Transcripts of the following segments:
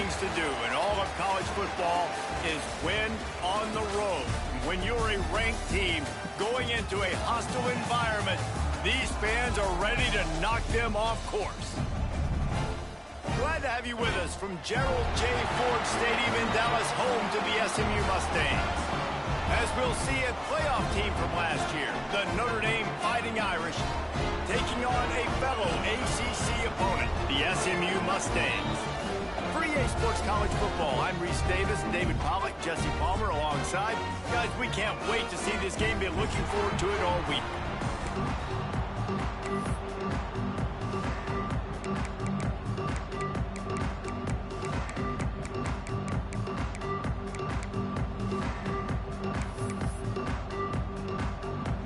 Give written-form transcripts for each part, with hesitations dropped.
things to do in all of college football is win on the road. When you're a ranked team going into a hostile environment, these fans are ready to knock them off course. Glad to have you with us from Gerald J. Ford Stadium in Dallas, home to the SMU Mustangs. As we'll see a playoff team from last year, the Notre Dame Fighting Irish, taking on a fellow ACC opponent, the SMU Mustangs. For EA Sports College Football, I'm Reese Davis, David Pollack, Jesse Palmer alongside. Guys, we can't wait to see this game. Been looking forward to it all week.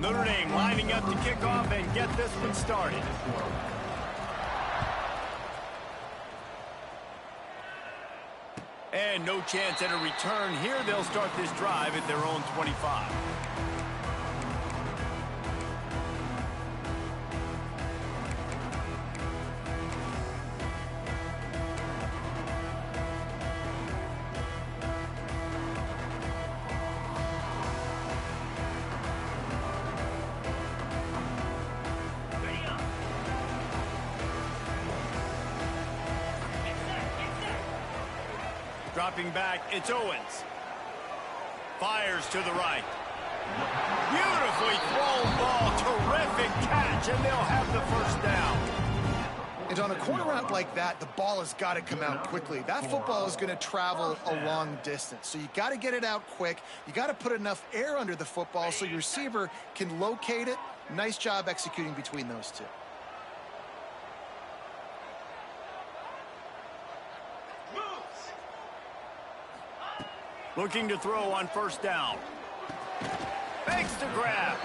Notre Dame lining up to kick off and get this one started. And no chance at a return here. They'll start this drive at their own 25. Dropping back, it's Owens. Fires to the right. Beautifully thrown ball, terrific catch, and they'll have the first down. And on a corner route like that, the ball has got to come out quickly. That football is going to travel a long distance, so you got to get it out quick. You got to put enough air under the football so your receiver can locate it. Nice job executing between those two. Looking to throw on first down. Makes the grab.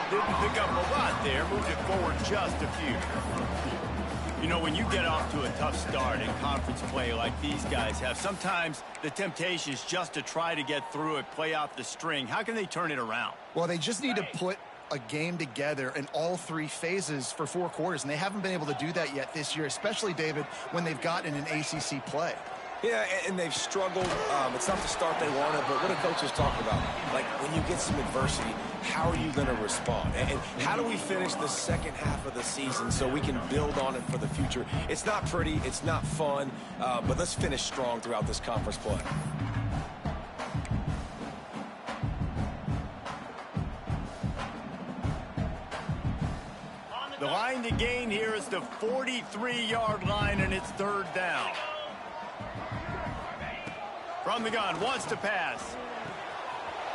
Didn't pick up a lot there. Moved it forward just a few. You know, when you get off to a tough start in conference play like these guys have, sometimes the temptation is just to try to get through it, play out the string. How can they turn it around? Well, they just need to put a game together in all three phases for 4 quarters, and they haven't been able to do that yet this year, especially, David, when they've gotten an ACC play. Yeah, and they've struggled. It's not the start they wanted, but what do coaches talk about? Like, when you get some adversity, how are you going to respond? And how do we finish the second half of the season so we can build on it for the future? It's not pretty, it's not fun, but let's finish strong throughout this conference play. The line to gain here is the 43-yard line, and it's third down. From the gun, wants to pass.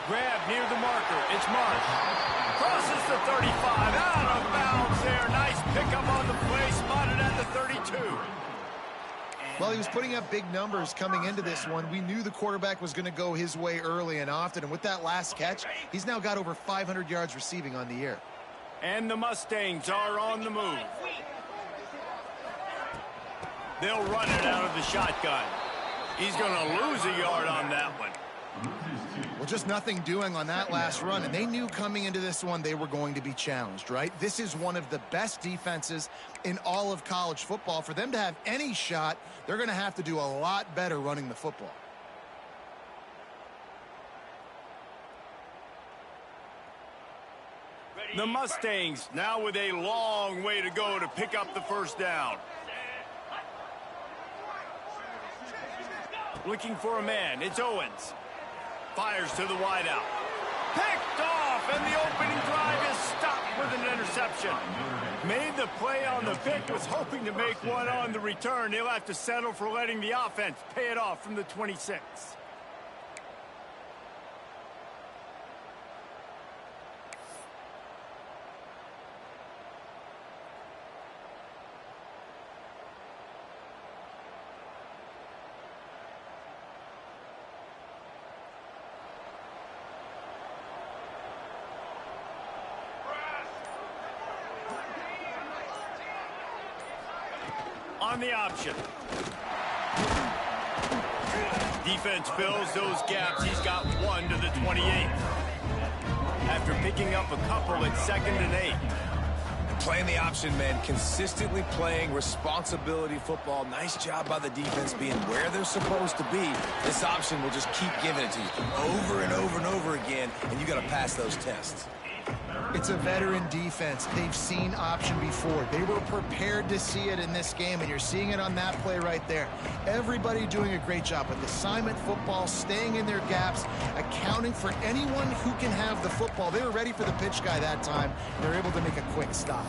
Grab near the marker. It's Marsh. Crosses the 35. Out of bounds there. Nice pickup on the play. Spotted at the 32. Well, he was putting up big numbers coming into this one. We knew the quarterback was going to go his way early and often. And with that last catch, he's now got over 500 yards receiving on the year. And the Mustangs are on the move. They'll run it out of the shotgun. He's going to lose a yard on that one. Well, just nothing doing on that last run, and they knew coming into this one they were going to be challenged, right? This is one of the best defenses in all of college football. For them to have any shot, they're going to have to do a lot better running the football. The Mustangs now with a long way to go to pick up the first down. Looking for a man. It's Owens. Fires to the wideout. Picked off, and the opening drive is stopped with an interception. Made the play on the pick, was hoping to make one on the return. He'll have to settle for letting the offense pay it off from the 26. On the option. Defense fills those gaps. He's got one to the 28. After picking up a couple at 2nd and 8. Playing the option, man. Consistently playing responsibility football. Nice job by the defense being where they're supposed to be. This option will just keep giving it to you over and over and over again, and you got to pass those tests. It's a veteran defense. They've seen option before. They were prepared to see it in this game, and you're seeing it on that play right there. Everybody doing a great job with assignment football, staying in their gaps, accounting for anyone who can have the football. They were ready for the pitch guy that time. They're able to make a quick stop.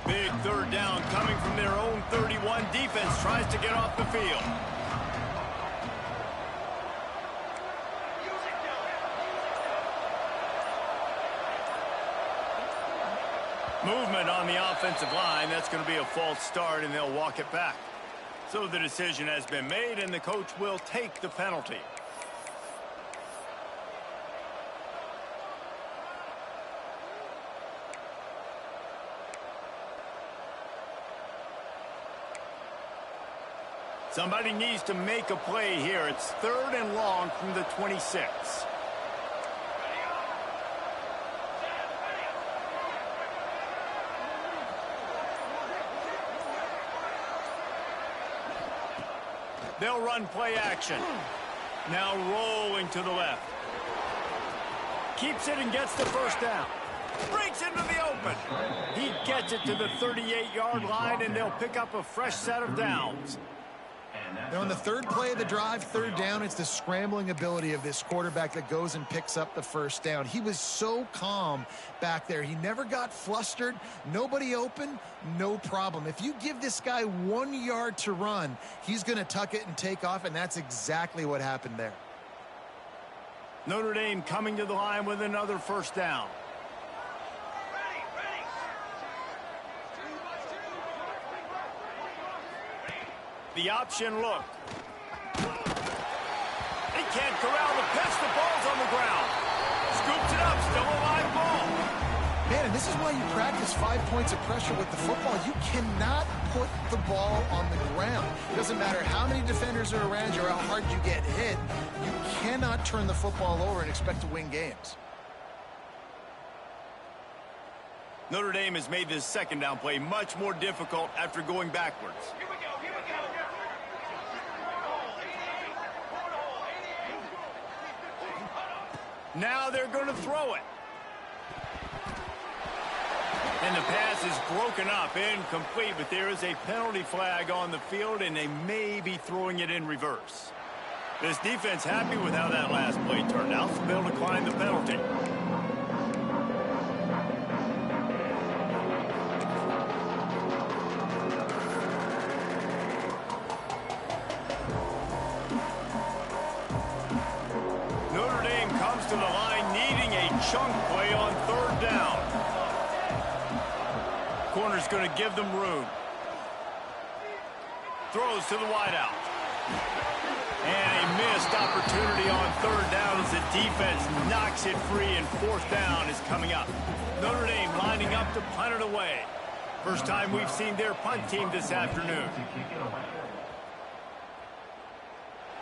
Big third down coming from their own 31. Defense tries to get off the field. Movement on the offensive line. That's going to be a false start, and they'll walk it back. So the decision has been made, and the coach will take the penalty. Somebody needs to make a play here. It's 3rd and long from the 26. They'll run play action. Now rolling to the left. Keeps it and gets the first down. Breaks into the open. He gets it to the 38-yard line, and they'll pick up a fresh set of downs. Now on the third play of the drive, 3rd down, it's the scrambling ability of this quarterback that goes and picks up the first down. He was so calm back there. He never got flustered. Nobody open, no problem. If you give this guy 1 yard to run, he's going to tuck it and take off, and that's exactly what happened there. Notre Dame coming to the line with another first down. The option look. They can't corral the pitch. The ball's on the ground. Scoops it up. Still a live ball. Man, and this is why you practice 5 points of pressure with the football. You cannot put the ball on the ground. It doesn't matter how many defenders are around you or how hard you get hit. You cannot turn the football over and expect to win games. Notre Dame has made this 2nd down play much more difficult after going backwards. Now they're going to throw it. And the pass is broken up, incomplete, but there is a penalty flag on the field, and they may be throwing it in reverse. This defense happy with how that last play turned out, so they'll decline the penalty. To the line, needing a chunk play on 3rd down. Corner's going to give them room. Throws to the wideout. And a missed opportunity on 3rd down as the defense knocks it free, and 4th down is coming up. Notre Dame lining up to punt it away. First time we've seen their punt team this afternoon.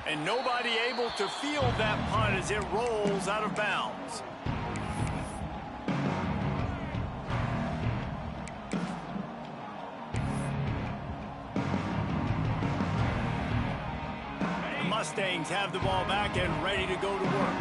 And nobody able to field that punt as it rolls out of bounds. The Mustangs have the ball back and ready to go to work.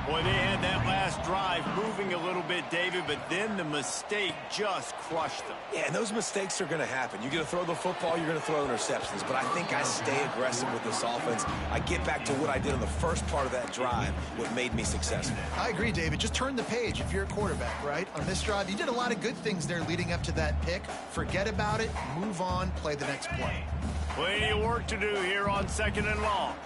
Boy, they had that last drive moving a little bit, David, but then the mistake just crushed them. Yeah, and those mistakes are going to happen. You're going to throw the football, you're going to throw interceptions. But I think I stay aggressive with this offense. I get back to what I did on the first part of that drive, what made me successful. I agree, David. Just turn the page if you're a quarterback, right? On this drive, you did a lot of good things there leading up to that pick. Forget about it, move on, play the next play. Plenty of work to do here on 2nd and long.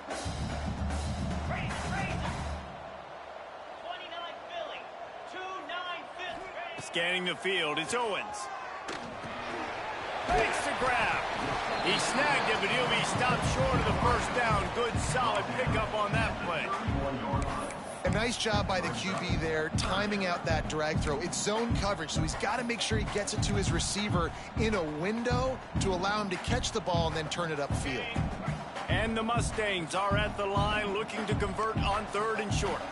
Scanning the field, it's Owens. Makes the grab. He snagged it, but he'll be stopped short of the first down. Good, solid pickup on that play. A nice job by the QB there, timing out that drag throw. It's zone coverage, so he's got to make sure he gets it to his receiver in a window to allow him to catch the ball and then turn it upfield. And the Mustangs are at the line looking to convert on 3rd and short.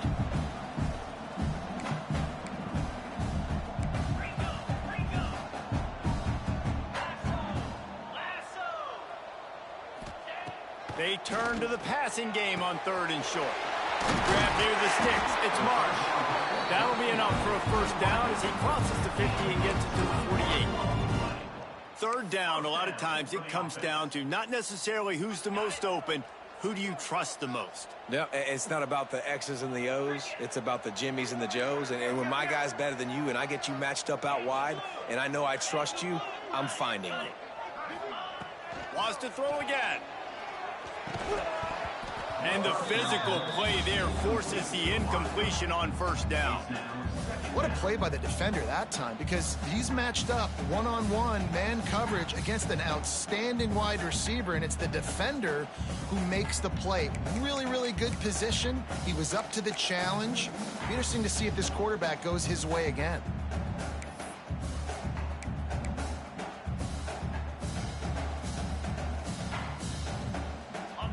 They turn to the passing game on 3rd and short. Grab near the sticks. It's Marsh. That'll be enough for a first down as he crosses the 50 and gets it to the 48. 3rd down, a lot of times it comes down to not necessarily who's the most open, who do you trust the most? Yeah, it's not about the X's and the O's. It's about the Jimmys and the Joes. And when my guy's better than you and I get you matched up out wide and I know I trust you, I'm finding you. Wants to throw again. And the physical play there forces the incompletion on 1st down. What a play by the defender that time, because he's matched up one-on-one man coverage against an outstanding wide receiver, and it's the defender who makes the play. Really, really good position. He was up to the challenge. Be interesting to see if this quarterback goes his way again.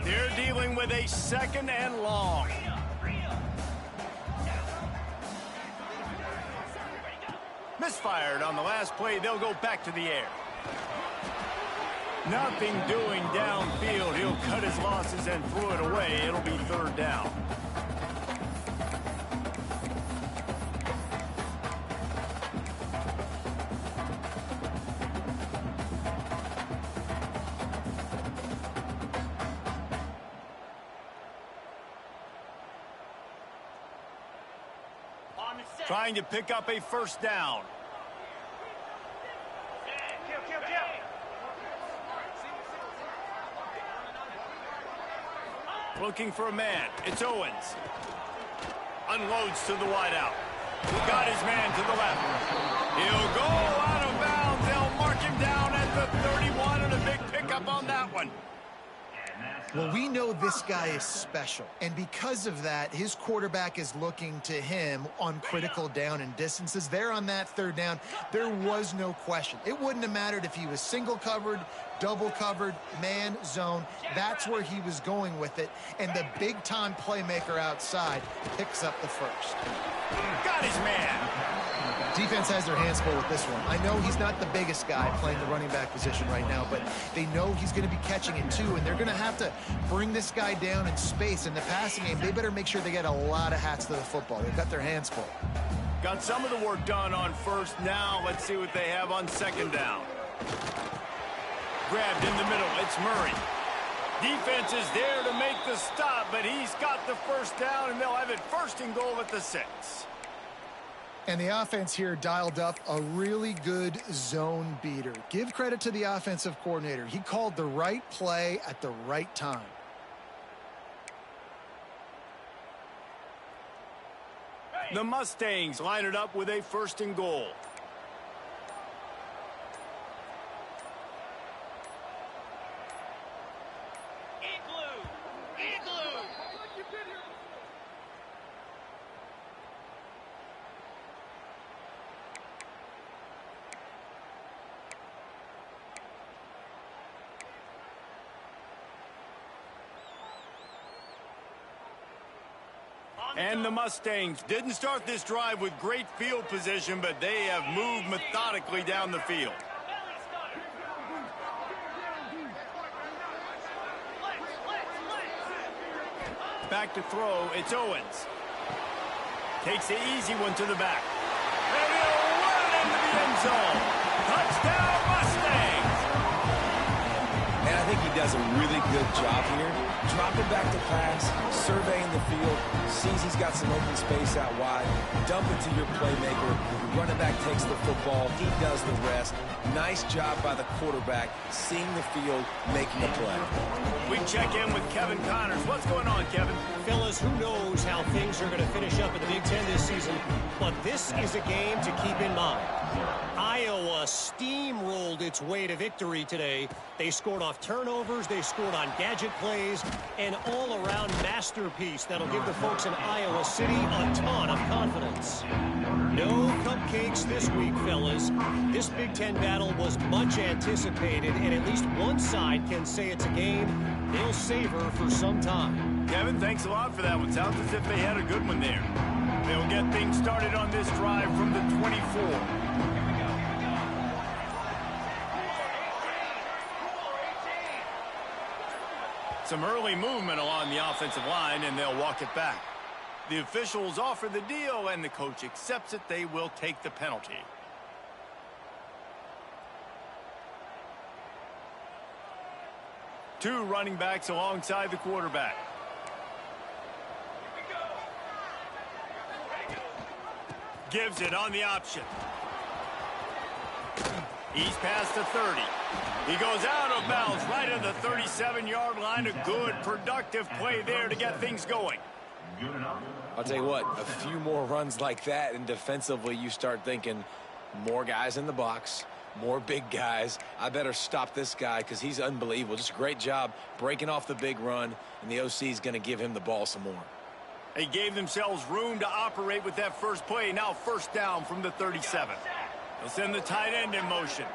They're dealing with a 2nd and long. Misfired on the last play. They'll go back to the air. Nothing doing downfield. He'll cut his losses and throw it away. It'll be 3rd down. Trying to pick up a 1st down. Looking for a man. It's Owens. Unloads to the wideout. He got his man to the left. He'll go out of bounds. They'll mark him down at the 31 and a big pickup on that one. Well, we know this guy is special, and because of that, his quarterback is looking to him on critical down and distances. There on that 3rd down, there was no question. It wouldn't have mattered if he was single covered, double covered, man, zone. That's where he was going with it, and the big-time playmaker outside picks up the 1st. Got his man. Defense has their hands full with this one. I know he's not the biggest guy playing the running back position right now, but they know he's going to be catching it too, and they're going to have to bring this guy down in space. In the passing game, they better make sure they get a lot of hats to the football. They've got their hands full. Got some of the work done on 1st. Now let's see what they have on 2nd down. Grabbed in the middle. It's Murray. Defense is there to make the stop, but he's got the 1st down, and they'll have it 1st and goal at the 6. And the offense here dialed up a really good zone beater. Give credit to the offensive coordinator. He called the right play at the right time. The Mustangs line it up with a 1st and goal. And the Mustangs didn't start this drive with great field position, but they have moved methodically down the field. Back to throw, it's Owens. Takes the easy one to the back. And he'll run into the end zone. Touchdown, Mustangs! And I think he does a really good job here. Dropping back to pass, surveying the field, sees he's got some open space out wide, dump it to your playmaker. The running back takes the football, he does the rest. Nice job by the quarterback, seeing the field, making a play. We check in with Kevin Connors. What's going on, Kevin? Fellas, who knows how things are going to finish up in the Big Ten this season, but this is a game to keep in mind. Iowa steamrolled its way to victory today. They scored off turnovers, they scored on gadget plays, An all-around masterpiece that'll give the folks in Iowa City a ton of confidence. No cupcakes this week, fellas. This Big Ten battle was much anticipated, and at least one side can say it's a game they'll savor for some time. Kevin, thanks a lot for that one. Sounds as if they had a good one there. They'll get things started on this drive from the 24. Some early movement along the offensive line, and they'll walk it back. The officials offer the deal, and the coach accepts it. They will take the penalty. Two running backs alongside the quarterback. Gives it on the option. He's past the 30. He goes out of bounds right at the 37-yard line. A good, productive play there to get things going. I'll tell you what, a few more runs like that, and defensively you start thinking more guys in the box, more big guys. I better stop this guy because he's unbelievable. Just a great job breaking off the big run, and the OC is going to give him the ball some more. They gave themselves room to operate with that first play. Now first down from the 37. They'll send the tight end in motion.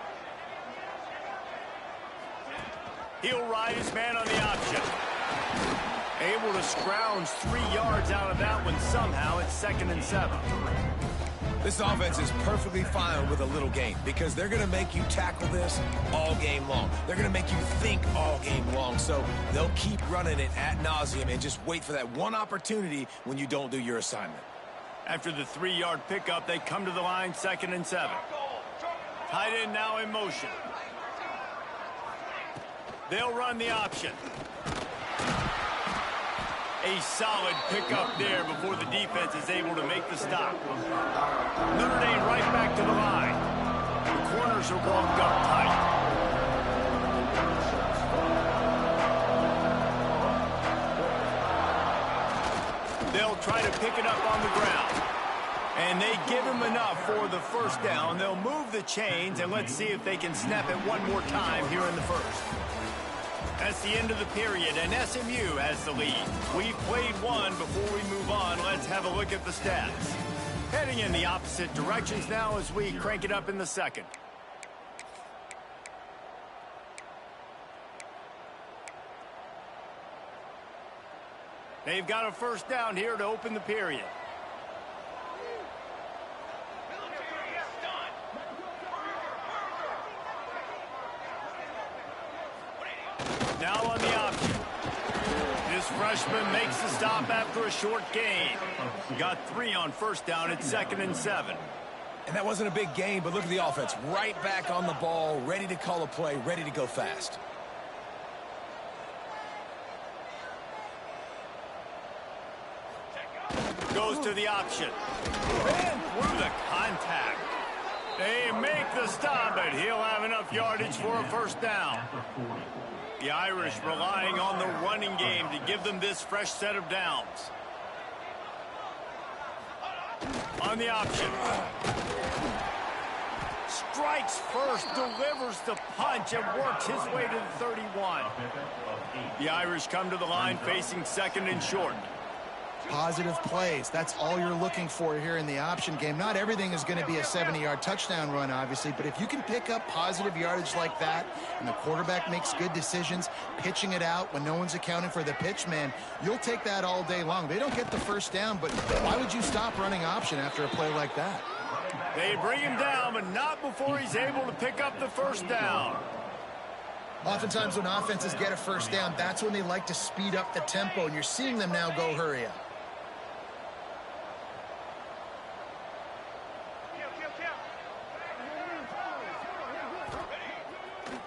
He'll ride his man on the option. Able to scrounge 3 yards out of that one somehow. It's 2nd and 7. This offense is perfectly fine with a little game because they're going to make you tackle this all game long. They're going to make you think all game long. So they'll keep running it ad nauseum and just wait for that one opportunity when you don't do your assignment. After the 3-yard pickup, they come to the line, 2nd and 7. Tight end now in motion. They'll run the option. A solid pickup there before the defense is able to make the stop. Notre Dame right back to the line. The corners are walked up tight. They'll try to pick it up on the ground. And they give him enough for the first down. They'll move the chains, and let's see if they can snap it one more time here in the first. That's the end of the period, and SMU has the lead. We've played one. Before we move on, let's have a look at the stats. Heading in the opposite directions now as we crank it up in the second. They've got a first down here to open the period. Now on the option. This freshman makes the stop after a short gain. Got 3 on first down. It's 2nd and 7. And that wasn't a big gain, but look at the offense. Right back on the ball, ready to call a play, ready to go fast. Goes to the option. And through the contact. They make the stop, but he'll have enough yardage for a first down. The Irish relying on the running game to give them this fresh set of downs. On the option. Strikes first, delivers the punch, and works his way to the 31. The Irish come to the line facing 2nd and short. Positive plays. That's all you're looking for here in the option game. Not everything is going to be a 70-yard touchdown run, obviously, but if you can pick up positive yardage like that and the quarterback makes good decisions, pitching it out when no one's accounting for the pitch, man, you'll take that all day long. They don't get the first down, but why would you stop running option after a play like that? They bring him down, but not before he's able to pick up the first down. Oftentimes when offenses get a first down, that's when they like to speed up the tempo, and you're seeing them now go hurry up.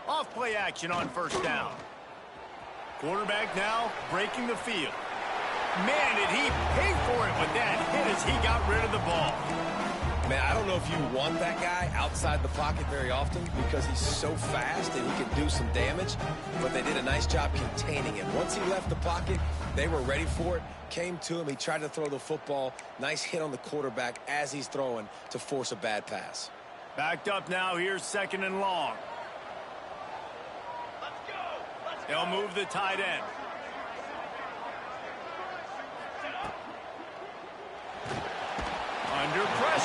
Off play action on first down. Quarterback now breaking the field. Man, did he pay for it with that hit as he got rid of the ball. Man, I don't know if you want that guy outside the pocket very often because he's so fast and he can do some damage, but they did a nice job containing him. Once he left the pocket, they were ready for it, came to him, he tried to throw the football. Nice hit on the quarterback as he's throwing to force a bad pass. Backed up now, here's 2nd and long. They'll move the tight end.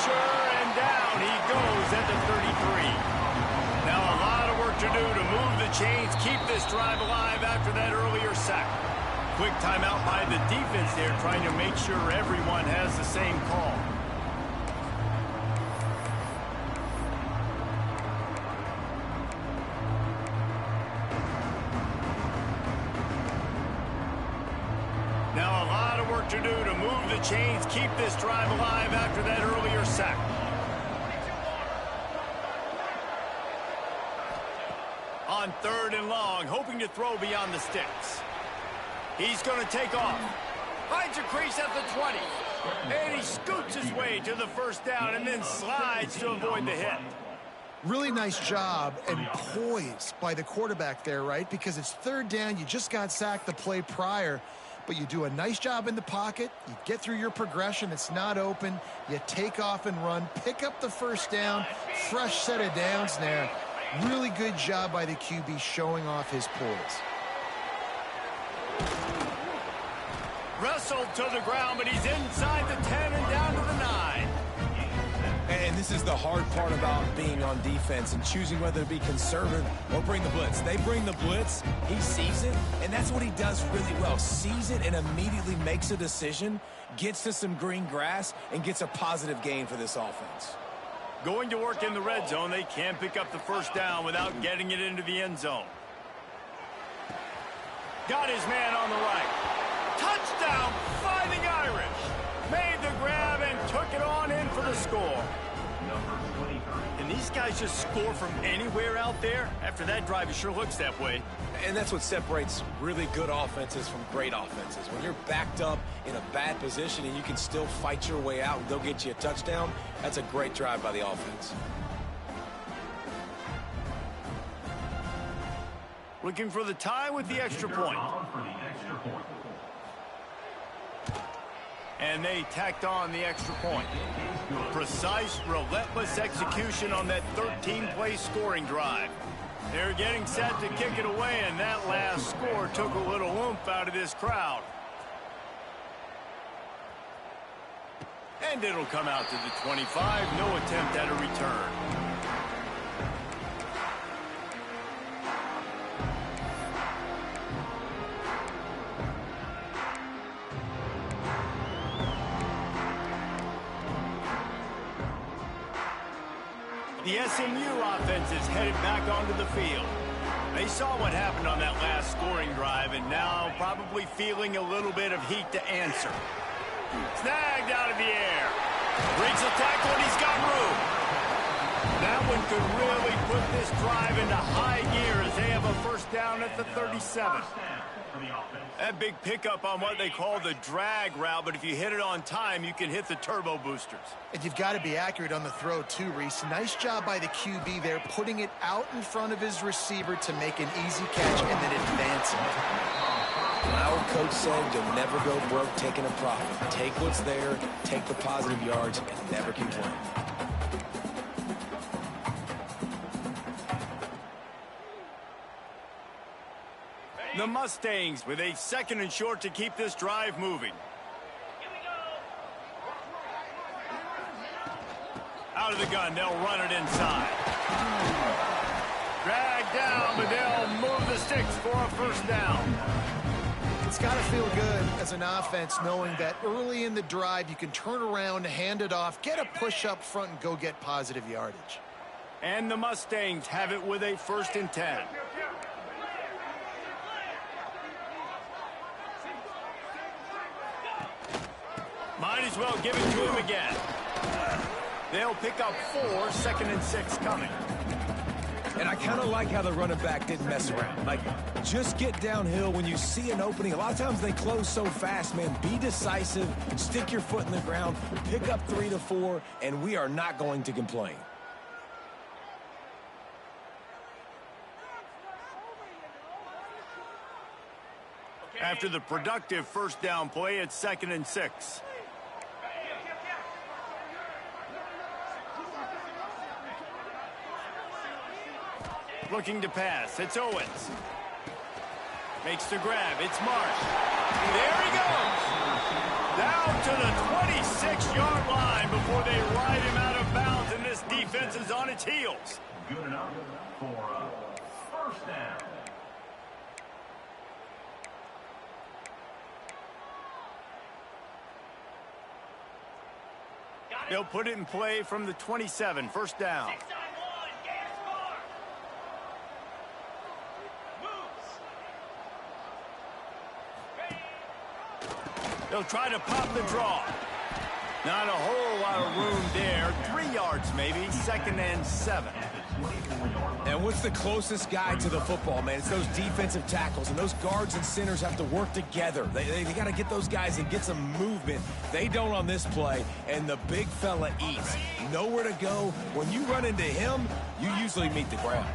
pressure, and down he goes at the 33. Now a lot of work to do to move the chains, keep this drive alive after that earlier sack. Quick timeout by the defense there, trying to make sure everyone has the same call. Now a lot of work to do to move the chains, keep this drive alive after that earlier sack. On 3rd and long, hoping to throw beyond the sticks. He's going to take off. Finds a crease at the 20. And he scoots his way to the first down and then slides to avoid the hit. Really nice job and poise by the quarterback there, right? Because it's 3rd down. You just got sacked the play prior. But you do a nice job in the pocket. You get through your progression. It's not open. You take off and run. Pick up the first down. Fresh set of downs there. Really good job by the QB showing off his poise. Wrestled to the ground, but he's inside the 10 and down to the 9. And this is the hard part about being on defense and choosing whether to be conservative or bring the blitz. They bring the blitz, he sees it, and that's what he does really well. Sees it and immediately makes a decision, gets to some green grass, and gets a positive gain for this offense. Going to work in the red zone, they can't pick up the first down without getting it into the end zone. Got his man on the right. Touchdown, Fighting Irish. Made the grab and took it on in for the score. And these guys just score from anywhere out there? After that drive, it sure looks that way. And that's what separates really good offenses from great offenses. When you're backed up in a bad position and you can still fight your way out and they'll get you a touchdown, that's a great drive by the offense. Looking for the tie with the extra point. And they tacked on the extra point. Precise, relentless execution on that 13-play scoring drive. They're getting set to kick it away, and that last score took a little oomph out of this crowd. And it'll come out to the 25. No attempt at a return. The SMU offense is headed back onto the field. They saw what happened on that last scoring drive and now probably feeling a little bit of heat to answer. Snagged out of the air. Breaks the tackle and he's got room. That one could really put this drive into high gear as they have a first down at the 37. That big pickup on what they call the drag route, but if you hit it on time, you can hit the turbo boosters. And you've got to be accurate on the throw too, Reese. Nice job by the QB there, putting it out in front of his receiver to make an easy catch and then advancing it. Our coach said you'll never go broke taking a profit. Take what's there, take the positive yards, and never complain. The Mustangs with a 2nd and short to keep this drive moving. Out of the gun, they'll run it inside. Drag down, but they'll move the sticks for a first down. It's got to feel good as an offense knowing that early in the drive you can turn around, hand it off, get a push up front, and go get positive yardage. And the Mustangs have it with a 1st and 10. Might as well give it to him again. They'll pick up 4, 2nd and 6 coming. And I kind of like how the running back didn't mess around. Like, just get downhill when you see an opening. A lot of times they close so fast, man. Be decisive, stick your foot in the ground, pick up 3 to 4, and we are not going to complain. After the productive first down play, it's 2nd and 6. Looking to pass. It's Owens. Makes the grab. It's Marsh. There he goes. Down to the 26-yard line before they ride him out of bounds, and this defense is on its heels. Good enough for a first down. They'll put it in play from the 27, first down. They'll try to pop the draw. Not a whole lot of room there. 3 yards maybe, 2nd and 7. And what's the closest guy to the football, man? It's those defensive tackles, and those guards and centers have to work together. They got to get those guys and get some movement. They don't on this play, and the big fella eats. Nowhere to go. When you run into him, you usually meet the ground.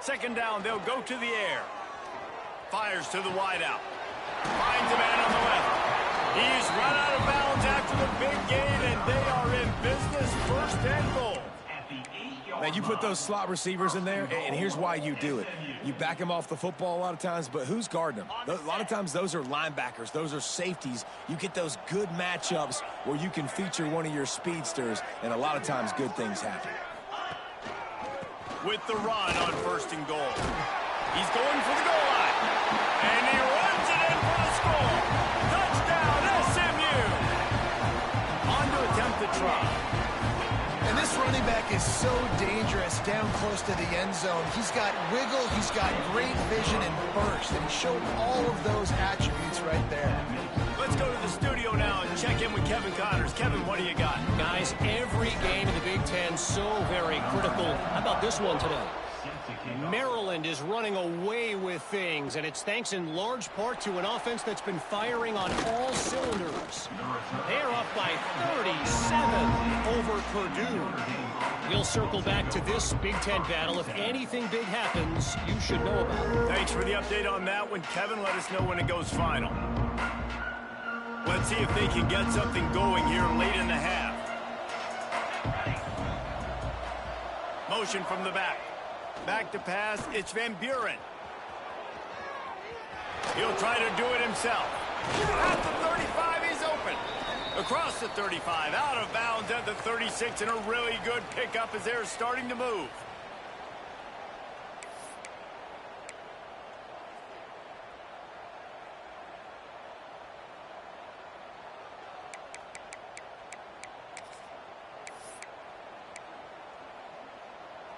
Second down, they'll go to the air. Fires to the wideout. Finds a man on the left. He's run out of bounds after the big gain, and they are in business, 1st and goal. Man, you put those slot receivers in there, and here's why you do it. You back them off the football a lot of times, but who's guarding them? A lot of times those are linebackers. Those are safeties. You get those good matchups where you can feature one of your speedsters, and a lot of times good things happen. With the run on 1st and goal. He's going for the goal line. And he runs it in for the score. Touchdown, SMU. On to attempt the try. And this running back is so dangerous down close to the end zone. He's got wiggle, he's got great vision and burst, and he showed all of those attributes right there. Let's go to the studio now and check in with Kevin Connors. Kevin, what do you got? Guys, every game in the Big Ten so very critical. How about this one today? Maryland is running away with things, and it's thanks in large part to an offense that's been firing on all cylinders. They're up by 37 over Purdue. We'll circle back to this Big Ten battle. If anything big happens, you should know about it. Thanks for the update on that one, Kevin. Let us know when it goes final. Let's see if they can get something going here late in the half. Motion from the back. Back to pass, it's Van Buren. He'll try to do it himself. At the 35, he's open. Across the 35, out of bounds at the 36, and a really good pickup as they're starting to move.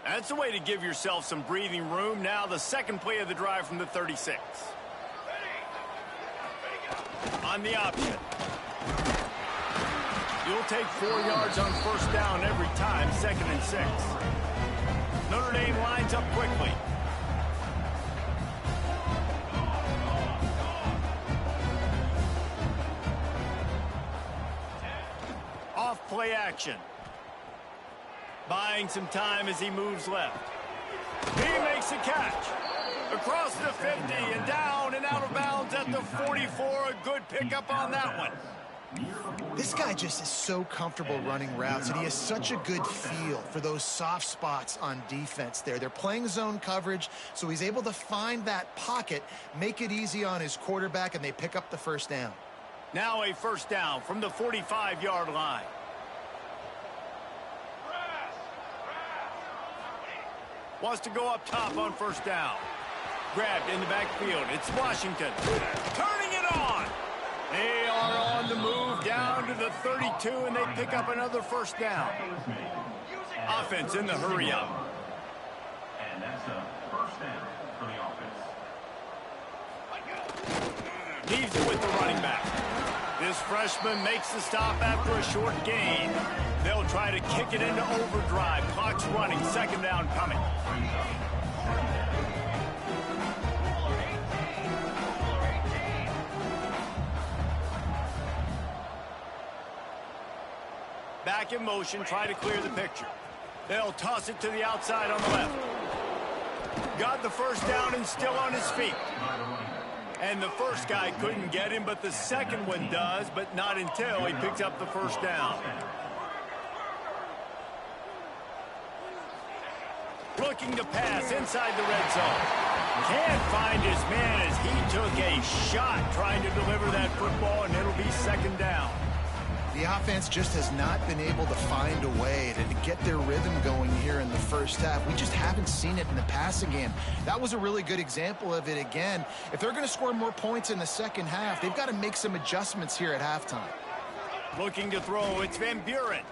That's a way to give yourself some breathing room. Now the second play of the drive from the 36. On the option. You'll take 4 yards on 1st down every time, 2nd and 6. Notre Dame lines up quickly. Off play action. Buying some time as he moves left. He makes a catch. Across the 50 and down and out of bounds at the 44. A good pickup on that one. This guy just is so comfortable running routes, and he has such a good feel for those soft spots on defense there. They're playing zone coverage, so he's able to find that pocket, make it easy on his quarterback, and they pick up the 1st down. Now a 1st down from the 45-yard line. Wants to go up top on 1st down. Grabbed in the backfield. It's Washington. Turning it on. They are on the move down to the 32, and they pick up another 1st down. Offense in the hurry up. And that's a 1st down for the offense. Leaves it with the running back. This freshman makes the stop after a short gain. They'll try to kick it into overdrive. Clock's running. 2nd down coming. Back in motion. Try to clear the picture. They'll toss it to the outside on the left. Got the 1st down and still on his feet. And the first guy couldn't get him, but the second one does, but not until he picks up the 1st down. Looking to pass inside the red zone. Can't find his man as he took a shot trying to deliver that football, and it'll be second down. The offense just has not been able to find a way to get their rhythm going here in the first half. We just haven't seen it in the passing game. That was a really good example of it again. If they're going to score more points in the second half, they've got to make some adjustments here at halftime. Looking to throw, it's Van Buren.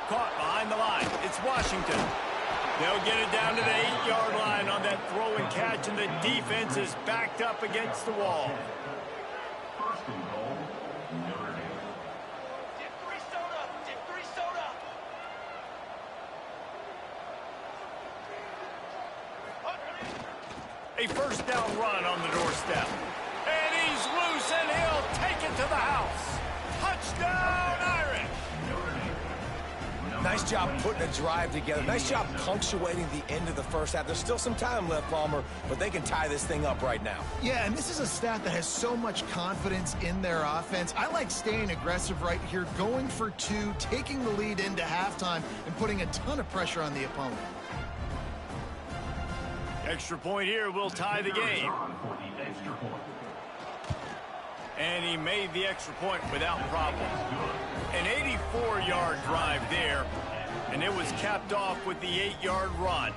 Caught behind the line, it's Washington. They'll get it down to the 8-yard line on that throw and catch, and the defense is backed up against the wall. First and goal, Notre Dame. A first down run on the doorstep. And he's loose, and he'll take it to the house. Touchdown, Irish! Nice job putting a drive together. Nice job punctuating the end of the first half. There's still some time left, Palmer, but they can tie this thing up right now. Yeah, and this is a staff that has so much confidence in their offense. I like staying aggressive right here, going for two, taking the lead into halftime, and putting a ton of pressure on the opponent. Extra point here will tie the game. For the extra point. And he made the extra point without problem. An 84-yard drive there, and it was capped off with the 8-yard run.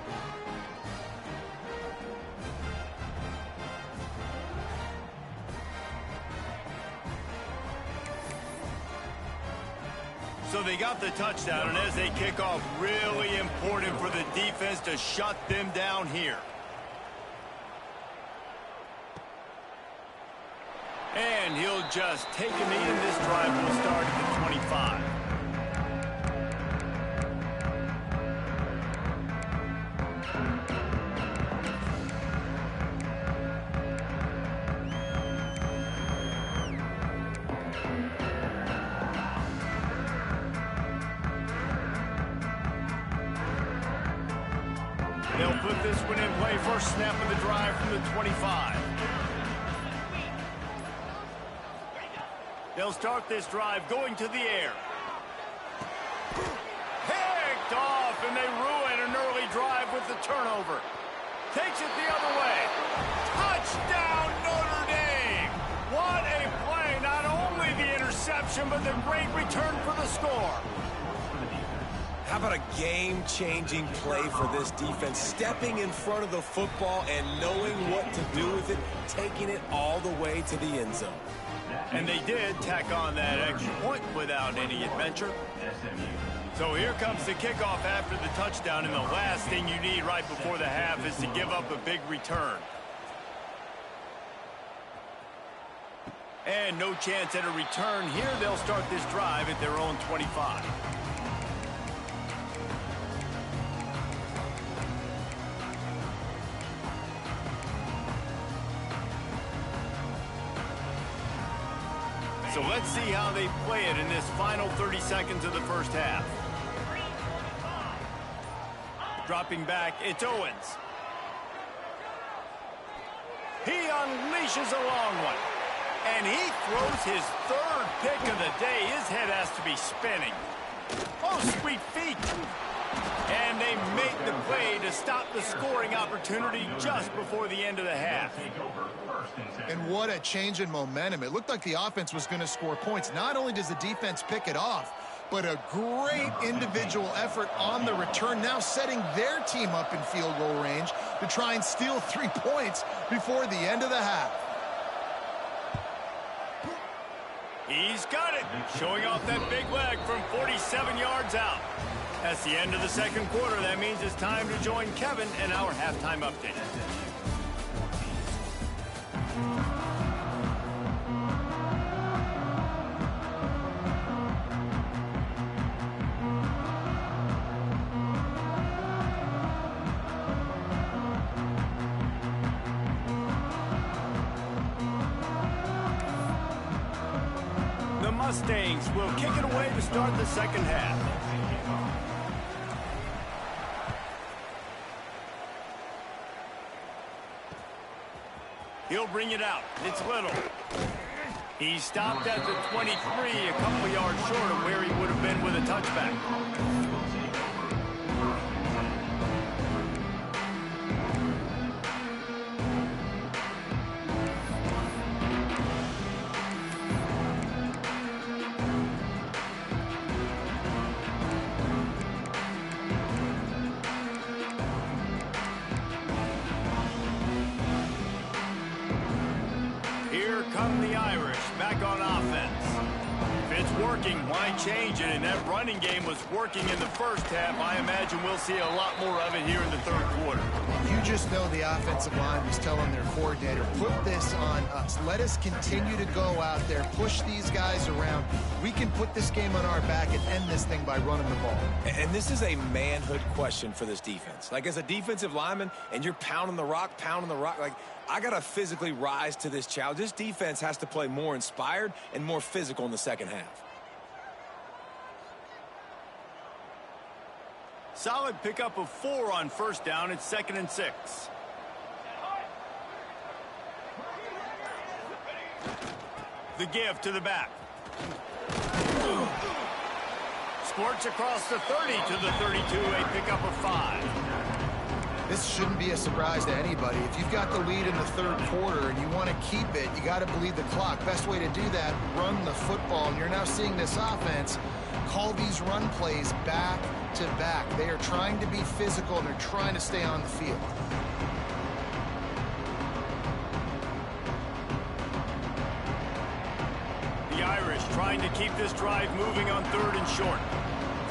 So they got the touchdown, and as they kick off, really important for the defense to shut them down here. And he'll just take a knee, and this drive will start at the 25. They'll put this one in play. First snap of the drive from the 25. They'll start this drive going to the air. Picked off, and they ruin an early drive with the turnover. Takes it the other way. Touchdown, Notre Dame! What a play. Not only the interception, but the great return for the score. How about a game-changing play for this defense? Stepping in front of the football and knowing what to do with it, taking it all the way to the end zone. And they did tack on that extra point without any adventure. So here comes the kickoff after the touchdown, and the last thing you need right before the half is to give up a big return. And no chance at a return here. They'll start this drive at their own 25. So let's see how they play it in this final 30 seconds of the first half. Dropping back, it's Owens. He unleashes a long one. And he throws his third pick of the day. His head has to be spinning. Oh, sweet feet. And they make the play to stop the scoring opportunity just before the end of the half. And what a change in momentum. It looked like the offense was going to score points. Not only does the defense pick it off, but a great individual effort on the return, now setting their team up in field goal range to try and steal 3 points before the end of the half. He's got it, showing off that big leg from 47 yards out. That's the end of the second quarter. That means it's time to join Kevin in our halftime update. The Mustangs will kick it away to start the second half. He'll bring it out. It's Little. He stopped at the 23, a couple yards short of where he would have been with a touchback. come the Irish back on offense. If it's working, why change it? And that running game was working in the first half. I imagine we'll see a lot more of it here in the third quarter. You just know the offensive line was telling their coordinator, put this on us. Let us continue to go out there, push these guys around. We can put this game on our back and end this thing by running the ball. And this is a manhood question for this defense. Like, as a defensive lineman, and you're pounding the rock, like, I got to physically rise to this challenge. This defense has to play more inspired and more physical in the second half. Solid pickup of 4 on first down. It's 2nd and 6. The give to the back. Squirts across the 30 to the 32, a pickup of 5. This shouldn't be a surprise to anybody. If you've got the lead in the third quarter and you want to keep it, you got to bleed the clock. Best way to do that, run the football. And you're now seeing this offense call these run plays back to back. They are trying to be physical, and they're trying to stay on the field. The Irish trying to keep this drive moving on 3rd and short.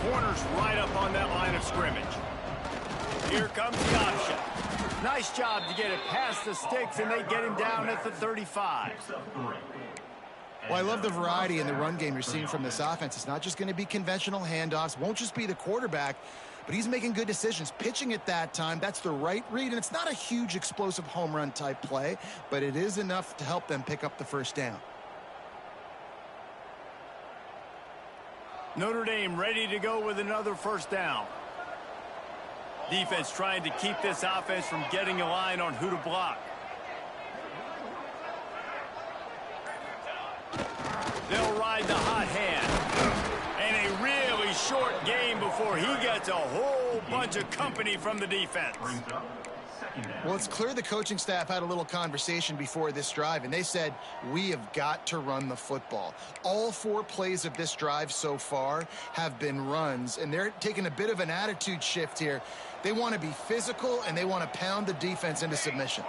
Corners right up on that line of scrimmage. Here comes the option. Nice job to get it past the sticks, and they get him down at the 35. Well, I love the variety in the run game you're seeing from this offense. It's not just going to be conventional handoffs. Won't just be the quarterback, but he's making good decisions. Pitching at that time, that's the right read, and it's not a huge explosive home run type play, but it is enough to help them pick up the first down. Notre Dame ready to go with another first down. Defense trying to keep this offense from getting a line on who to block. They'll ride the hot hand. And a really short game before he gets a whole bunch of company from the defense. Well, it's clear the coaching staff had a little conversation before this drive, and they said, we have got to run the football. All 4 plays of this drive so far have been runs, and they're taking a bit of an attitude shift here. They want to be physical, and they want to pound the defense into submission.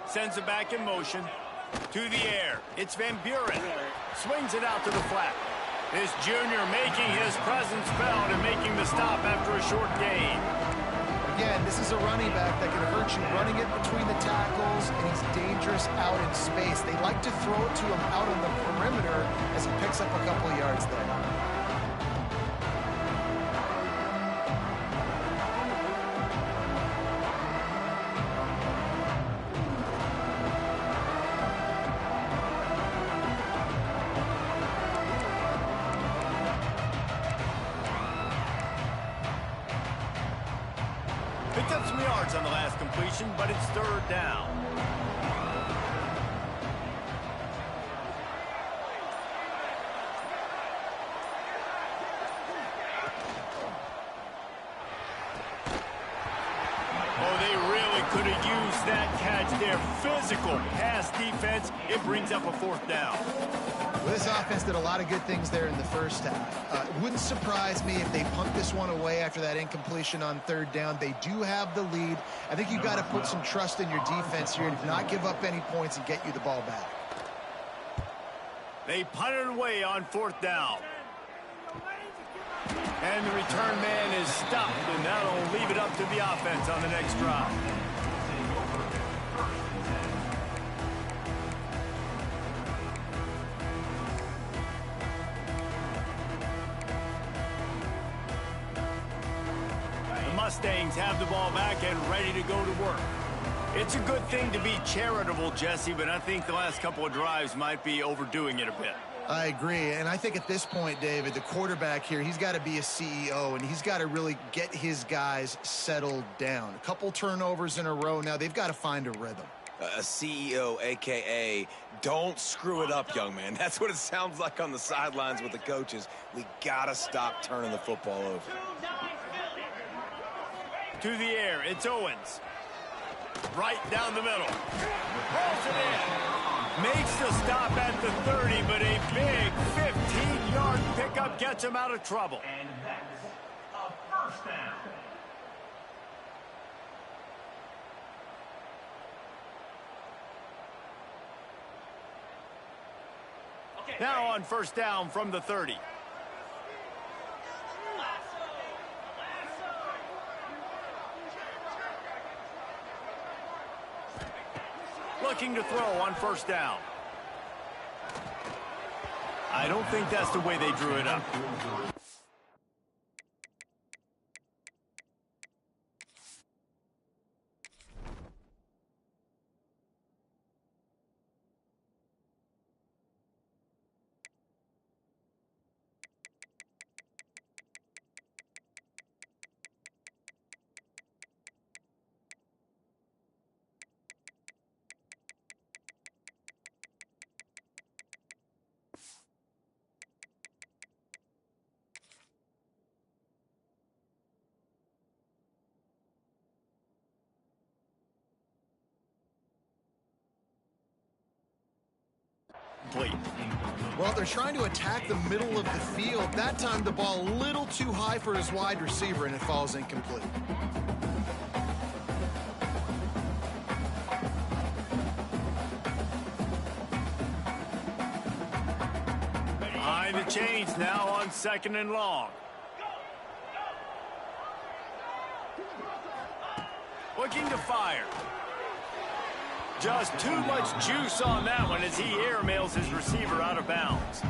Sends it back in motion. To the air. It's Van Buren. Swings it out to the flat. This junior making his presence felt and making the stop after a short gain. Again, this is a running back that can hurt you running it between the tackles, and he's dangerous out in space. They like to throw it to him out on the perimeter as he picks up a couple of yards there. Picked up some yards on the last completion, but it's 3rd down. Oh, they really could have used that catch there. Physical pass defense. It brings up a 4th down. Well, this offense did a lot of good things there in the first half. It wouldn't surprise me if they punt this one away after that incompletion on 3rd down. They do have the lead. I think you've got to put some trust in your defense here and not give up any points and get you the ball back. They punt it away on 4th down. And the return man is stopped, and that'll leave it up to the offense on the next drive. Mustangs have the ball back and ready to go to work. It's a good thing to be charitable, Jesse, but I think the last couple of drives might be overdoing it a bit. I agree, and I think at this point, David, the quarterback here, he's got to be a CEO, and he's got to really get his guys settled down. A couple turnovers in a row now. They've got to find a rhythm. A CEO, a.k.a. don't screw it up, young man. That's what it sounds like on the sidelines with the coaches. We got to stop turning the football over. To the air, it's Owens. Right down the middle. Rolls it in. Makes the stop at the 30, but a big 15-yard pickup gets him out of trouble. And that's a first down. Now on first down from the 30. Looking to throw on first down. I don't think that's the way they drew it up. Well, they're trying to attack the middle of the field. That time, the ball a little too high for his wide receiver, and it falls incomplete. Behind the chains now on second and long. Looking to fire. Just too much juice on that one as he airmails his receiver out of bounds.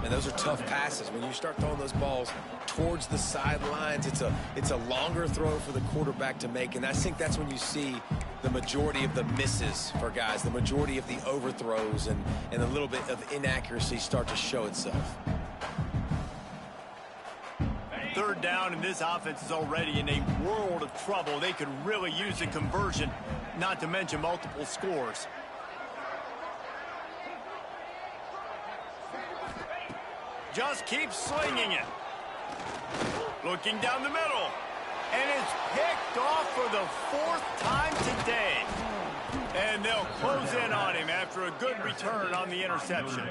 And those are tough passes. When you start throwing those balls towards the sidelines, it's a longer throw for the quarterback to make. And I think that's when you see the majority of the misses for guys, the majority of the overthrows and a little bit of inaccuracy start to show itself. Third down, and this offense is already in a world of trouble. They could really use a conversion, not to mention multiple scores. Just keep slinging it. Looking down the middle. And it's picked off for the fourth time today. And they'll close in on him after a good return on the interception.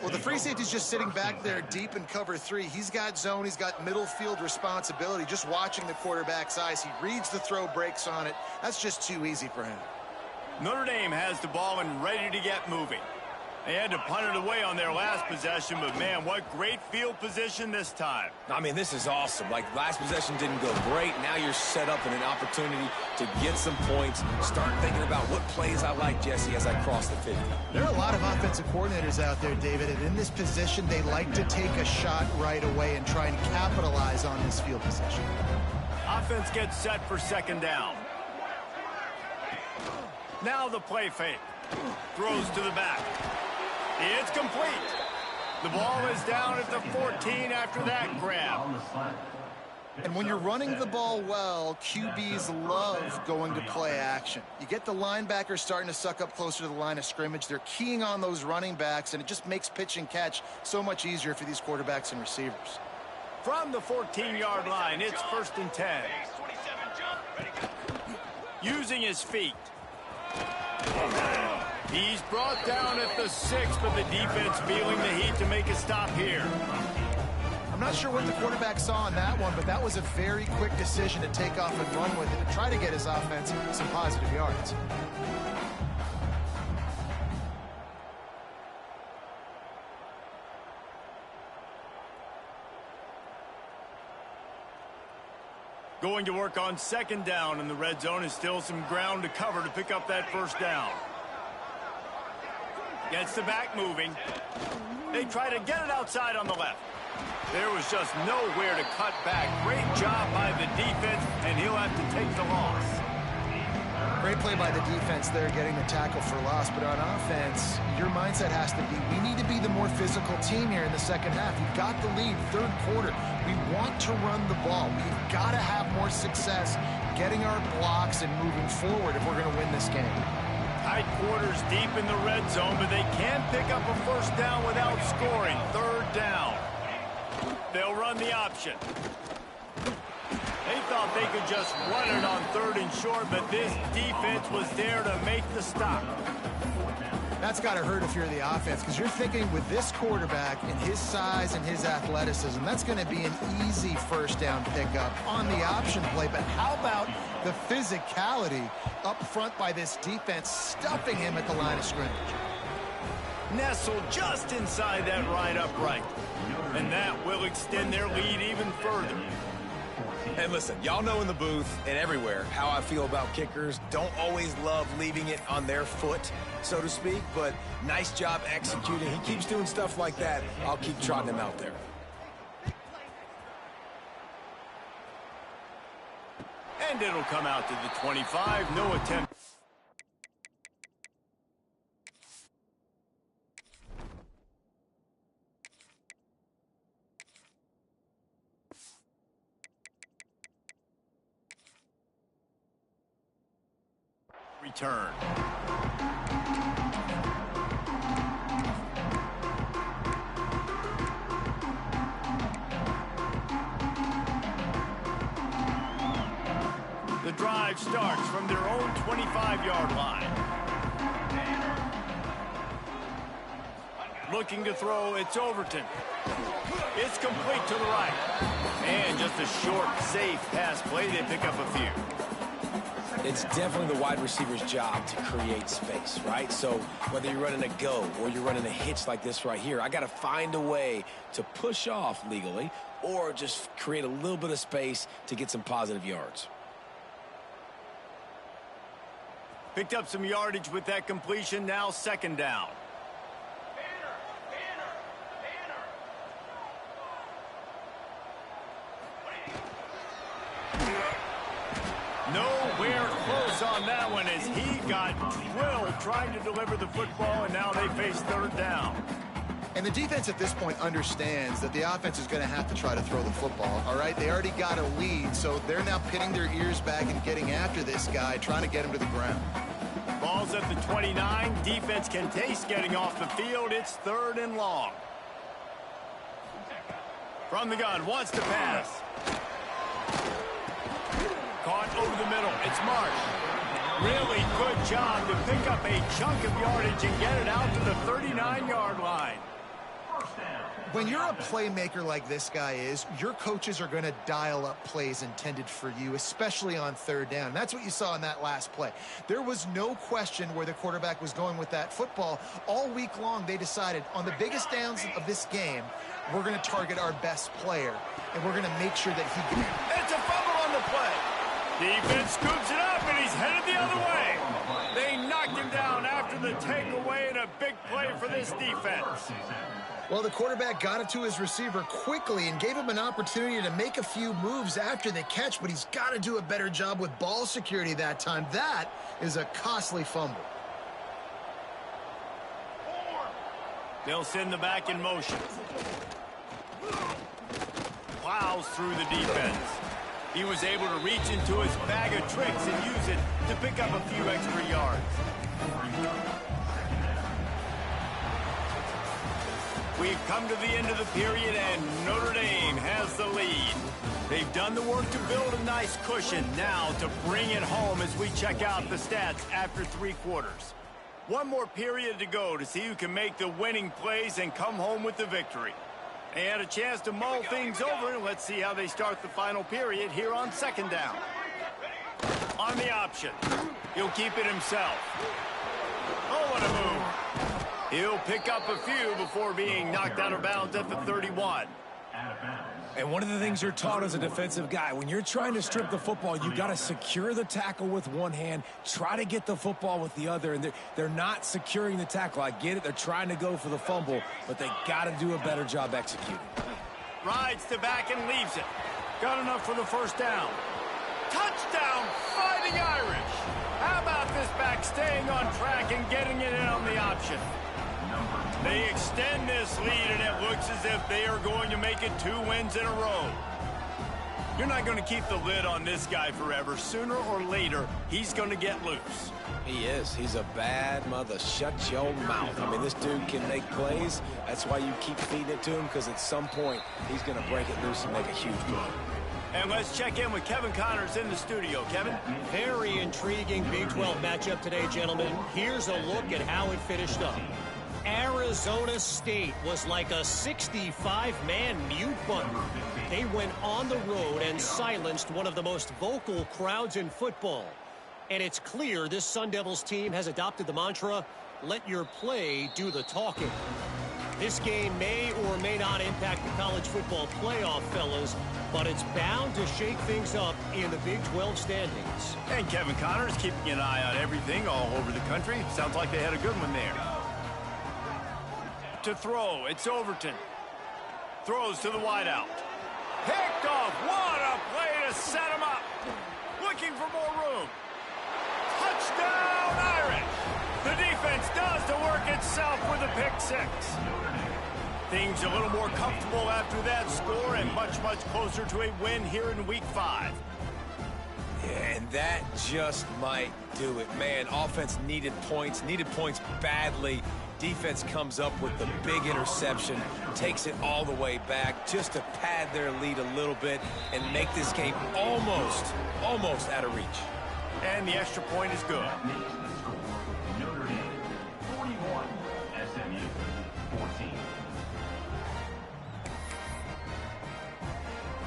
Well, the free safety's just sitting back there deep in cover 3. He's got zone. He's got middle field responsibility. Just watching the quarterback's eyes. He reads the throw, breaks on it. That's just too easy for him. Notre Dame has the ball and ready to get moving. They had to punt it away on their last possession, but man, what great field position this time. I mean, this is awesome. Like, last possession didn't go great. Now you're set up in an opportunity to get some points. Start thinking about what plays I like, Jesse, as I cross the 50. There are a lot of offensive coordinators out there, David, and in this position, they like to take a shot right away and try and capitalize on this field position. Offense gets set for second down. Now the play fake. Throws to the back. It's complete. The ball is down at the 14 after that grab. And when you're running the ball well, QBs love going to play action. You get the linebackers starting to suck up closer to the line of scrimmage. They're keying on those running backs, and it just makes pitch and catch so much easier for these quarterbacks and receivers. From the 14-yard line, it's first and 10. Using his feet. He's brought down at the 6, but the defense feeling the heat to make a stop here. I'm not sure what the quarterback saw on that one, but that was a very quick decision to take off and run with it to try to get his offense some positive yards. Going to work on second down, and the red zone is still some ground to cover to pick up that first down. Gets the back moving. They try to get it outside on the left. There was just nowhere to cut back. Great job by the defense, and he'll have to take the loss. Great play by the defense there, getting the tackle for loss. But on offense, your mindset has to be, we need to be the more physical team here in the second half. You've got the lead, third quarter. We want to run the ball. We've got to have more success getting our blocks and moving forward if we're going to win this game. Tight quarters deep in the red zone, but they can pick up a first down without scoring. Third down. They'll run the option. They thought they could just run it on third and short, but this defense was there to make the stop. That's got to hurt if you're the offense, because you're thinking with this quarterback and his size and his athleticism, that's going to be an easy first down pickup on the option play. But how about the physicality up front by this defense, stuffing him at the line of scrimmage? Nestled just inside that right upright. And that will extend their lead even further. And listen, y'all know in the booth and everywhere how I feel about kickers. Don't always love leaving it on their foot, so to speak, but nice job executing. He keeps doing stuff like that. I'll keep trotting him out there. And it'll come out to the 25. No attempt. Return. The drive starts from their own 25-yard line. Looking to throw, it's Overton. It's complete to the right. And just a short, safe pass play. They pick up a few. It's definitely the wide receiver's job to create space, right? So whether you're running a go or you're running a hitch like this right here, I got to find a way to push off legally or just create a little bit of space to get some positive yards. Picked up some yardage with that completion. Now second down. Nowhere close on that one as he got drilled trying to deliver the football, and now they face third down. And the defense at this point understands that the offense is going to have to try to throw the football, all right? They already got a lead, so they're now pinning their ears back and getting after this guy, trying to get him to the ground. Ball's at the 29. Defense can taste getting off the field. It's third and long. From the gun, wants to pass. Caught over the middle. It's Marsh. Really good job to pick up a chunk of yardage and get it out to the 39-yard line. When you're a playmaker like this guy is, your coaches are going to dial up plays intended for you, especially on third down. And that's what you saw in that last play. There was no question where the quarterback was going with that football. All week long, they decided on the biggest downs of this game, we're going to target our best player, and we're going to make sure that he gets. It's a fumble on the play. Defense scoops it up, and he's headed the other way. They knocked him down after the takeaway, and a big play for this defense. Well, the quarterback got it to his receiver quickly and gave him an opportunity to make a few moves after the catch, but he's got to do a better job with ball security that time. That is a costly fumble. They'll send the back in motion. Plows through the defense. He was able to reach into his bag of tricks and use it to pick up a few extra yards. We've come to the end of the period, and Notre Dame has the lead. They've done the work to build a nice cushion. Now to bring it home as we check out the stats after 3 quarters. One more period to go to see who can make the winning plays and come home with the victory. They had a chance to mull things over, and let's see how they start the final period here on second down. On the option, he'll keep it himself. Oh, what a move. He'll pick up a few before being knocked out of bounds at the 31. And one of the things you're taught as a defensive guy, when you're trying to strip the football, you got to secure the tackle with one hand, try to get the football with the other, and they're not securing the tackle. I get it. They're trying to go for the fumble, but they got to do a better job executing. Rides to back and leaves it. Got enough for the first down. Touchdown, Fighting Irish. How about this back staying on track and getting it in on the option? They extend this lead, and it looks as if they are going to make it 2 wins in a row. You're not going to keep the lid on this guy forever. Sooner or later, he's going to get loose. He is. He's a bad mother. Shut your mouth. I mean, this dude can make plays. That's why you keep feeding it to him, because at some point, he's going to break it loose and make a huge play. And let's check in with Kevin Connors in the studio. Kevin? Very intriguing Big 12 matchup today, gentlemen. Here's a look at how it finished up. Arizona State was like a 65-man mute button. They went on the road and silenced one of the most vocal crowds in football. And it's clear this Sun Devils team has adopted the mantra, let your play do the talking. This game may or may not impact the college football playoff, fellas, but it's bound to shake things up in the Big 12 standings. And Kevin Connors keeping an eye on everything all over the country. Sounds like they had a good one there. To throw, it's Overton. Throws to the wideout. Picked off. What a play to set him up. Looking for more room. Touchdown, Irish. The defense does the work itself with a pick six. Things a little more comfortable after that score and much, much closer to a win here in Week 5. Yeah, and that just might do it. Man, offense needed points badly. Defense comes up with the big interception, takes it all the way back just to pad their lead a little bit and make this game almost out of reach. And the extra point is good. Notre Dame 41, SMU 14.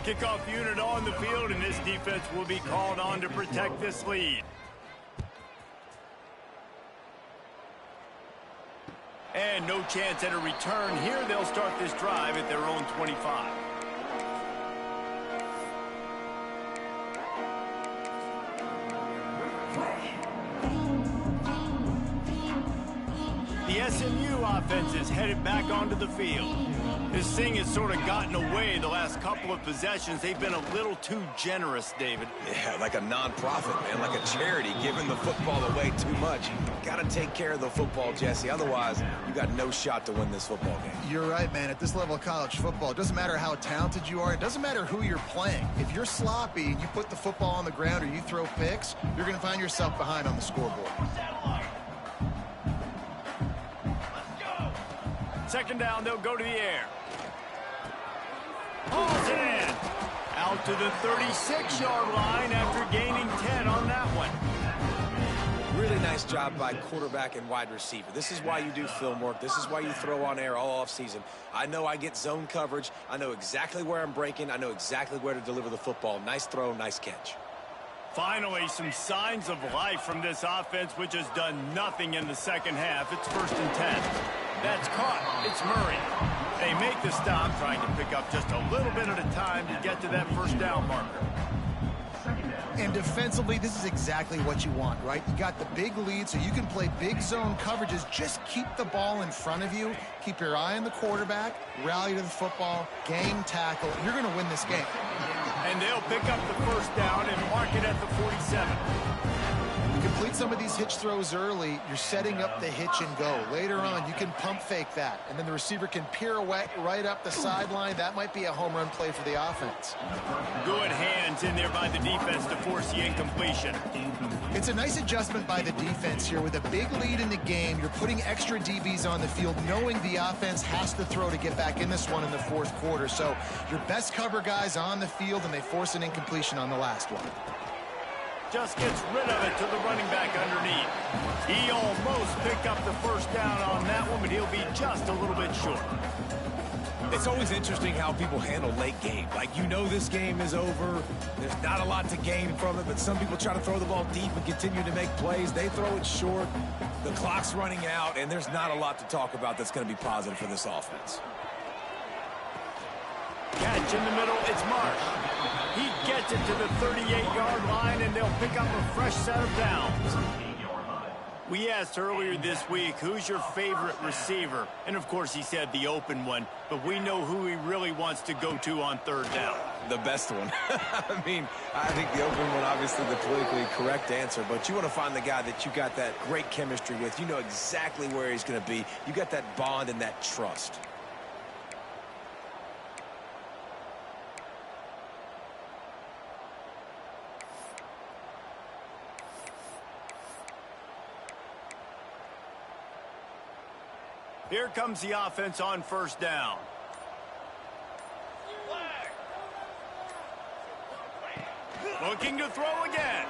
Kickoff unit on the field, and this defense will be called on to protect this lead. And no chance at a return here. They'll start this drive at their own 25. The SMU offense is headed back onto the field. This thing has sort of gotten away the last couple of possessions. They've been a little too generous, David. Yeah, like a nonprofit, man, like a charity, giving the football away too much. Got to take care of the football, Jesse. Otherwise, you got no shot to win this football game. You're right, man. At this level of college football, it doesn't matter how talented you are. It doesn't matter who you're playing. If you're sloppy and you put the football on the ground or you throw picks, you're going to find yourself behind on the scoreboard. Second down, they'll go to the air. Pulls it in. Out to the 36-yard line after gaining 10 on that one. Really nice job by quarterback and wide receiver. This is why you do film work. This is why you throw on air all offseason. I know I get zone coverage. I know exactly where I'm breaking. I know exactly where to deliver the football. Nice throw, nice catch. Finally, some signs of life from this offense, which has done nothing in the second half. It's 1st and 10. That's caught. It's Murray. They make the stop, trying to pick up just a little bit at a time to get to that first down marker. And defensively, this is exactly what you want, right? You got the big lead, so you can play big zone coverages. Just keep the ball in front of you. Keep your eye on the quarterback. Rally to the football. Gang tackle. You're going to win this game. And they'll pick up the first down and mark it at the 47. You complete some of these hitch throws early, you're setting up the hitch and go. Later on, you can pump fake that, and then the receiver can pirouette right up the sideline. That might be a home run play for the offense. Good hands in there by the defense to force the incompletion. It's a nice adjustment by the defense here. With a big lead in the game, you're putting extra DBs on the field, knowing the offense has to throw to get back in this one in the fourth quarter. So your best cover guys on the field, and they force an incompletion on the last one. Just gets rid of it to the running back underneath. He almost picked up the first down on that one, but he'll be just a little bit short. It's always interesting how people handle late game. Like, you know this game is over. There's not a lot to gain from it, but some people try to throw the ball deep and continue to make plays. They throw it short. The clock's running out, and there's not a lot to talk about that's going to be positive for this offense. Catch in the middle, it's Marsh. He gets it to the 38-yard line, and they'll pick up a fresh set of downs. We asked earlier this week, who's your favorite receiver? And, of course, he said the open one, but we know who he really wants to go to on third down. The best one. I mean, I think the open one, obviously the politically correct answer, but you want to find the guy that you got that great chemistry with. You know exactly where he's going to be. You got that bond and that trust. Here comes the offense on first down. Looking to throw again.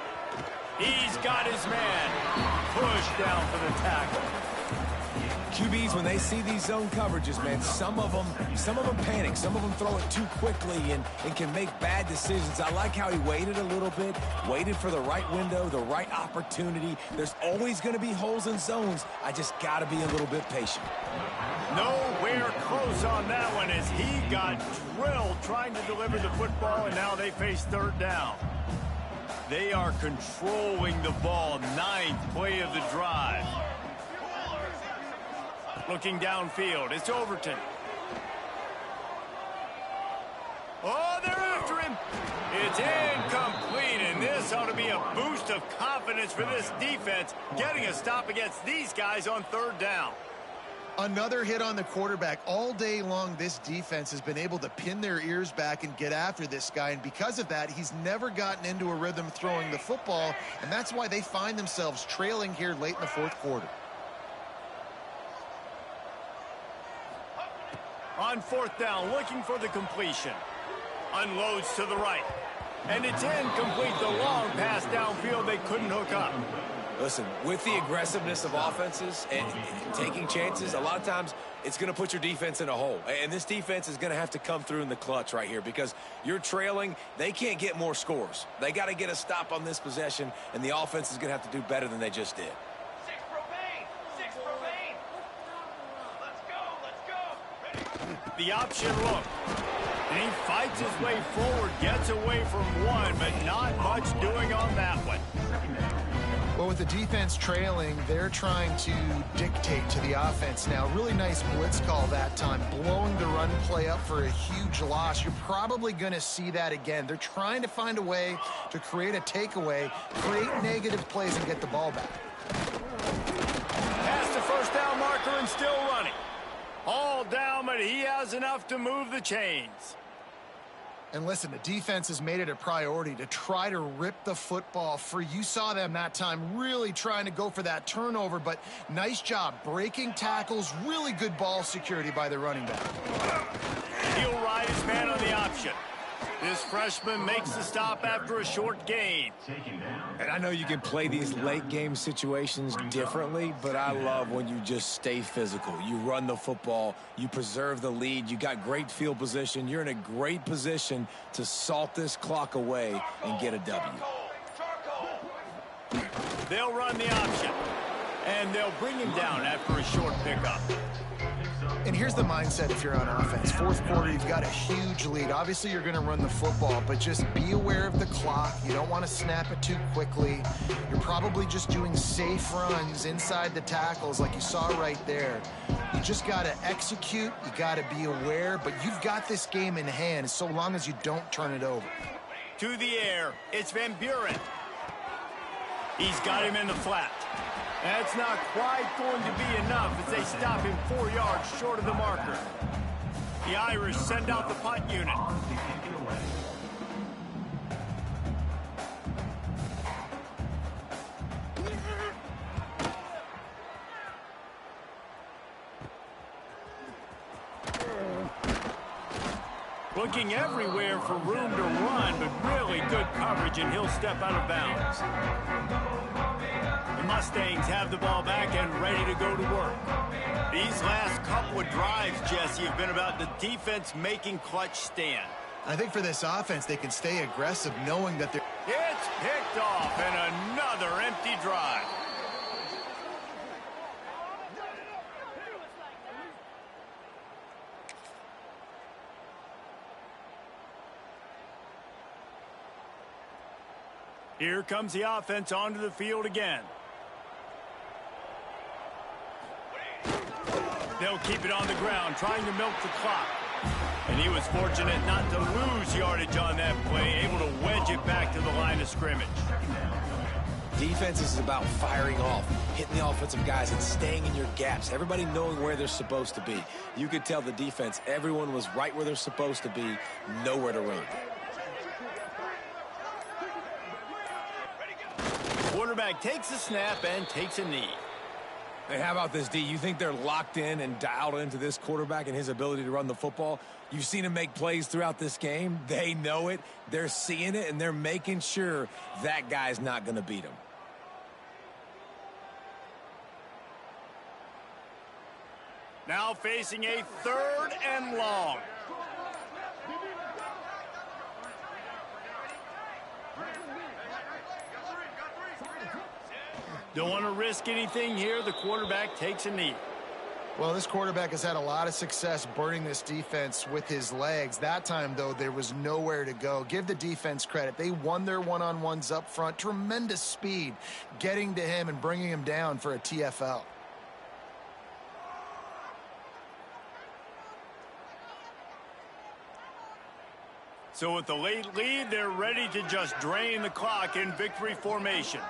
He's got his man. Pushed down for the tackle. QBs, when they see these zone coverages, man, some of them panic. Some of them throw it too quickly and can make bad decisions. I like how he waited a little bit, waited for the right window, the right opportunity. There's always going to be holes in zones. I just got to be a little bit patient. Nowhere close on that one as he got drilled trying to deliver the football, and now they face third down. They are controlling the ball. 9th play of the drive. Looking downfield, it's Overton. Oh, they're after him. It's incomplete, and this ought to be a boost of confidence for this defense, getting a stop against these guys on third down. Another hit on the quarterback. All day long, this defense has been able to pin their ears back and get after this guy, and because of that, he's never gotten into a rhythm throwing the football, and that's why they find themselves trailing here late in the fourth quarter. On fourth down, looking for the completion. Unloads to the right. And it's incomplete. The long pass downfield they couldn't hook up. Listen, with the aggressiveness of offenses and taking chances, a lot of times it's going to put your defense in a hole. And this defense is going to have to come through in the clutch right here because you're trailing. They can't get more scores. They got to get a stop on this possession, and the offense is going to have to do better than they just did. The option look. And he fights his way forward, gets away from one, but not much doing on that one. Well, with the defense trailing, they're trying to dictate to the offense now. Really nice blitz call that time, blowing the run play up for a huge loss. You're probably going to see that again. They're trying to find a way to create a takeaway, create negative plays, and get the ball back. Past the first down marker and still running. All down, but he has enough to move the chains. And listen, the defense has made it a priority to try to rip the football free. You saw them that time really trying to go for that turnover, but nice job breaking tackles. Really good ball security by the running back. He'll ride his man on the option. This freshman makes the stop after a short gain. And I know you can play these late game situations differently, but I love when you just stay physical. You run the football, you preserve the lead, you got great field position. You're in a great position to salt this clock away and get a W. They'll run the option, and they'll bring him down after a short pickup. And here's the mindset if you're on offense. Fourth quarter, you've got a huge lead. Obviously, you're going to run the football, but just be aware of the clock. You don't want to snap it too quickly. You're probably just doing safe runs inside the tackles like you saw right there. You just got to execute. You got to be aware, but you've got this game in hand so long as you don't turn it over. To the air, it's Van Buren. He's got him in the flat. That's not quite going to be enough as they stop him 4 yards short of the marker. The Irish send out the punt unit. Looking everywhere for room to run, but really good coverage, and he'll step out of bounds. The Mustangs have the ball back and ready to go to work. These last couple of drives, Jesse, have been about the defense making clutch stand. I think for this offense, they can stay aggressive knowing that they're... It's picked off, and another empty drive. Here comes the offense onto the field again. They'll keep it on the ground, trying to milk the clock. And he was fortunate not to lose yardage on that play, able to wedge it back to the line of scrimmage. Defense is about firing off, hitting the offensive guys, and staying in your gaps. Everybody knowing where they're supposed to be. You could tell the defense, everyone was right where they're supposed to be, nowhere to run. Quarterback takes a snap and takes a knee. And how about this, D? You think they're locked in and dialed into this quarterback and his ability to run the football? You've seen him make plays throughout this game. They know it. They're seeing it, and they're making sure that guy's not going to beat him. Now facing a 3rd and long. Don't want to risk anything here. The quarterback takes a knee. Well, this quarterback has had a lot of success burning this defense with his legs. That time, though, there was nowhere to go. Give the defense credit. They won their one-on-ones up front. Tremendous speed getting to him and bringing him down for a TFL. So with the late lead, they're ready to just drain the clock in victory formation.